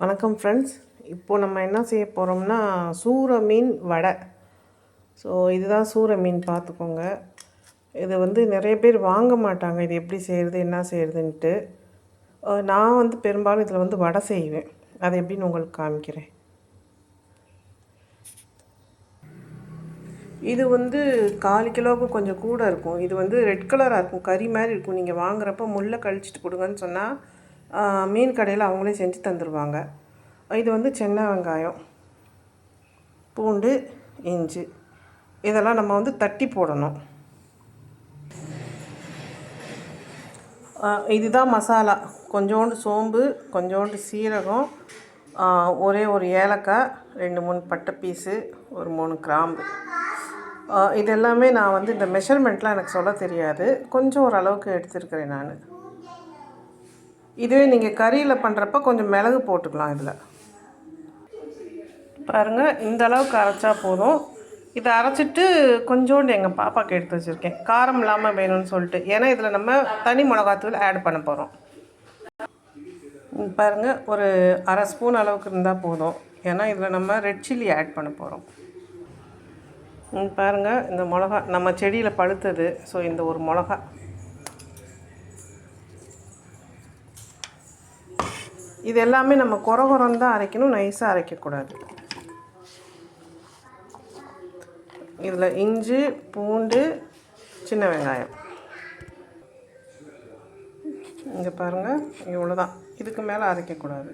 வணக்கம் ஃப்ரெண்ட்ஸ். இப்போது நம்ம என்ன செய்ய போகிறோம்னா சூர மீன் வடை. ஸோ இதுதான் சூர மீன், பார்த்துக்கோங்க. இது நிறைய பேர் வாங்க மாட்டாங்க, இது எப்படி செய்கிறது என்ன செய்கிறதுன்ட்டு. நான் பெரும்பாலும் இதில் வடை செய்வேன். அதை எப்படின்னு உங்களுக்கு காமிக்கிறேன். இது 4 கிலோவுக்கு கொஞ்சம் கூட இருக்கும். இது ரெட் கலராக இருக்கும், கறி மாதிரி இருக்கும். நீங்கள் வாங்குறப்ப முள்ளை கழிச்சிட்டு கொடுங்கன்னு சொன்னால் மீன் கடையில் அவங்களே செஞ்சு தந்துடுவாங்க. இது சின்ன வெங்காயம், பூண்டு, இஞ்சி இதெல்லாம் நம்ம தட்டி போடணும். இதுதான் மசாலா. கொஞ்சோண்டு சோம்பு, கொஞ்சோண்டு சீரகம், ஒரே ஒரு ஏலக்காய், 2-3 பட்டை பீஸு, ஒரு 3 கிராம்பு. இது எல்லாமே நான் இந்த மெஷர்மெண்ட்லாம் எனக்கு சொல்ல தெரியாது, கொஞ்சம் ஓரளவுக்கு எடுத்துருக்கிறேன் நான். இதுவே நீங்கள் கறியில் பண்ணுறப்ப கொஞ்சம் மிளகு போட்டுக்கலாம். இதில் பாருங்கள், இந்த அளவுக்கு அரைச்சா போதும். இதை அரைச்சிட்டு கொஞ்சோண்டு எங்கள் பாப்பாவுக்கு எடுத்து வச்சுருக்கேன், காரம் இல்லாமல் வேணும்னு சொல்லிட்டு. ஏன்னா இதில் நம்ம தனி மிளகாத்தூள் ஆட் பண்ண போகிறோம். பாருங்கள், ஒரு அரை ஸ்பூன் அளவுக்கு இருந்தால் போதும். ஏன்னா இதில் நம்ம ரெட் சில்லி ஆட் பண்ண போகிறோம். பாருங்கள், இந்த மிளகா நம்ம செடியில் பழுத்தது. ஸோ இந்த ஒரு மிளகா. இது எல்லாமே நம்ம குறகுறன்னு தான் அரைக்கணும், நைஸாக அரைக்கக்கூடாது. இதில் இஞ்சி, பூண்டு, சின்ன வெங்காயம். இங்கே பாருங்கள், இவ்வளோதான். இதுக்கு மேலே அரைக்கக்கூடாது,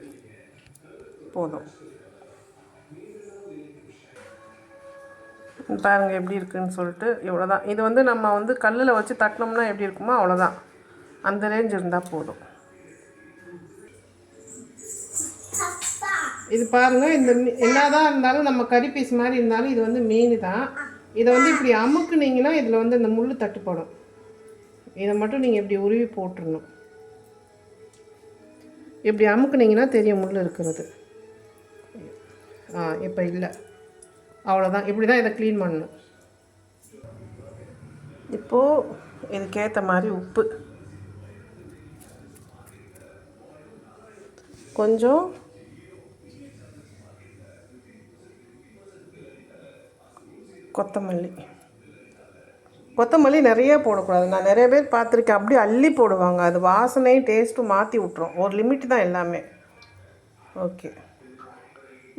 போதும். பாருங்கள் எப்படி இருக்குதுன்னு சொல்லிட்டு. இவ்வளோதான். இது நம்ம கல்லில் வச்சு தட்டினோம்னா எப்படி இருக்குமோ அவ்வளோதான். அந்த ரேஞ்ச் இருந்தால் போதும். இது பாருங்கள், இந்த என்னதான் இருந்தாலும் நம்ம கறி பீஸ் மாதிரி இருந்தாலும் இது மீன் தான். இதை இப்படி அமுக்குனீங்கன்னா இதில் இந்த முள் தட்டுப்படும். இதை மட்டும் நீங்கள் இப்படி உருவி போட்டுடணும். இப்படி அமுக்குனீங்கன்னா தெரியும் முள் இருக்கிறது. இப்போ இல்லை, அவ்வளோதான். இப்படி தான் இதை க்ளீன் பண்ணணும். இப்போது இதுக்கேற்ற மாதிரி உப்பு, கொஞ்சம் கொத்தமல்லி நிறைய போடக்கூடாது. நான் நிறைய பேர் பார்த்துருக்கேன், அப்படியே அள்ளி போடுவாங்க. அது வாசனையும் டேஸ்ட்டும் மாற்றி விட்ரும். ஒரு லிமிட் தான் எல்லாமே. ஓகே,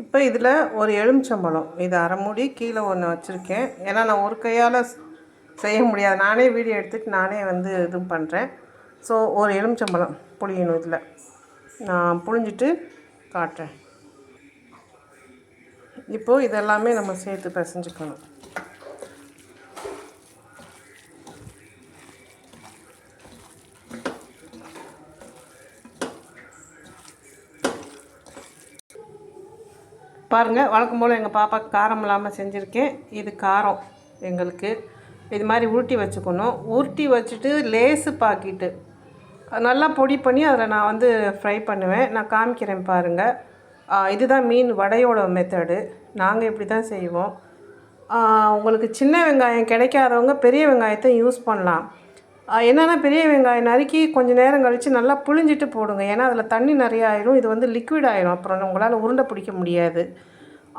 இப்போ இதில் ஒரு எலுமிச்சம்பழம், இது அரை மூடி கீழே ஒன்று வச்சுருக்கேன். ஏன்னா நான் ஒரு கையால் செய்ய முடியாது, நானே வீடியோ எடுத்துகிட்டு நானே இதுவும் பண்ணுறேன். ஸோ ஒரு எலுமிச்சம்பழம் புளியணும். இதில் நான் புளிஞ்சிட்டு காட்டுறேன். இப்போது இதெல்லாமே நம்ம சேர்த்து பிசைஞ்சுக்கணும். பாருங்கள், வழக்கம் போல் எங்கள் பாப்பாவுக்கு காரம் இல்லாமல் செஞ்சுருக்கேன். இது காரம் எங்களுக்கு. இது மாதிரி உருட்டி வச்சுக்கணும். உருட்டி வச்சுட்டு லேஸு பாக்கிட்டு நல்லா பொடி பண்ணி அதில் நான் ஃப்ரை பண்ணுவேன். நான் காமிக்கிறேன் பாருங்கள். இதுதான் மீன் வடையோட மெத்தடு. நாங்கள் இப்படி தான் செய்வோம். உங்களுக்கு சின்ன வெங்காயம் கிடைக்காதவங்க பெரிய வெங்காயத்தை யூஸ் பண்ணலாம். என்னென்னா பெரிய வெங்காயம் நறுக்கி கொஞ்சம் நேரம் கழித்து நல்லா புழிஞ்சிட்டு போடுங்க. ஏன்னா அதில் தண்ணி நிறையா ஆயிரும். இது லிக்விட் ஆயிரும், அப்புறம் உங்களால் உருண்டை பிடிக்க முடியாது.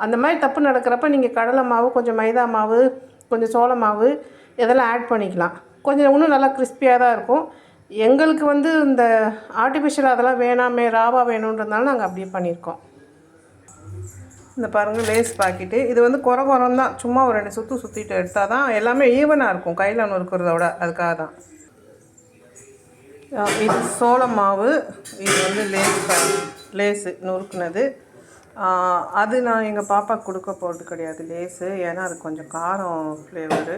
அந்த மாதிரி தப்பு நடக்கிறப்ப நீங்கள் கடலை மாவு, கொஞ்சம் மைதா மாவு, கொஞ்சம் சோள மாவு இதெல்லாம் ஆட் பண்ணிக்கலாம். கொஞ்சம் இன்னும் நல்லா கிறிஸ்பியாக தான் இருக்கும். எங்களுக்கு இந்த ஆர்டிஃபிஷியல் அதெல்லாம் வேணாமே, ராவாக வேணுன்றதுனால நாங்கள் அப்படியே பண்ணியிருக்கோம். இந்த பாருங்கள், லேஸ் பாக்கெட்டு. இது குறம் தான், சும்மா ஒரு 2 சுற்று சுற்றிட்டு எடுத்தால் தான் எல்லாமே ஈவனாக இருக்கும், கையில் நொறுக்கிறத விட. அதுக்காக தான். இது சோள மாவு. இது லேஸு நொறுக்குனது. அது நான் எங்கள் பாப்பாவுக்கு கொடுக்க போகிறது கிடையாது லேஸு, ஏன்னா அது கொஞ்சம் காரம் ஃப்ளேவரு.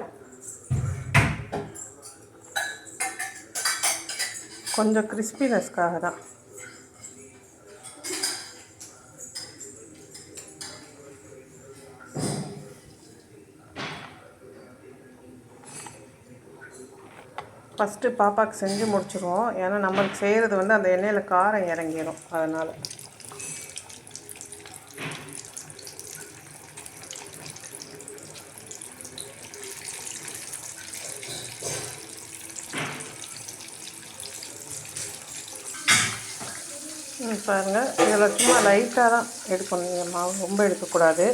கொஞ்சம் கிறிஸ்பினஸ்க்காக தான். ஃபஸ்ட்டு பாப்பாவுக்கு செஞ்சு முடிச்சிடுவோம். ஏன்னா நம்மளுக்கு செய்கிறது அந்த எண்ணெயில் காரம் இறங்கிடும், அதனால். பாருங்கள், இதில் சும்மா லைட்டாக தான் எடுக்கணும். நீங்கள் மாவு ரொம்ப எடுக்கக்கூடாது.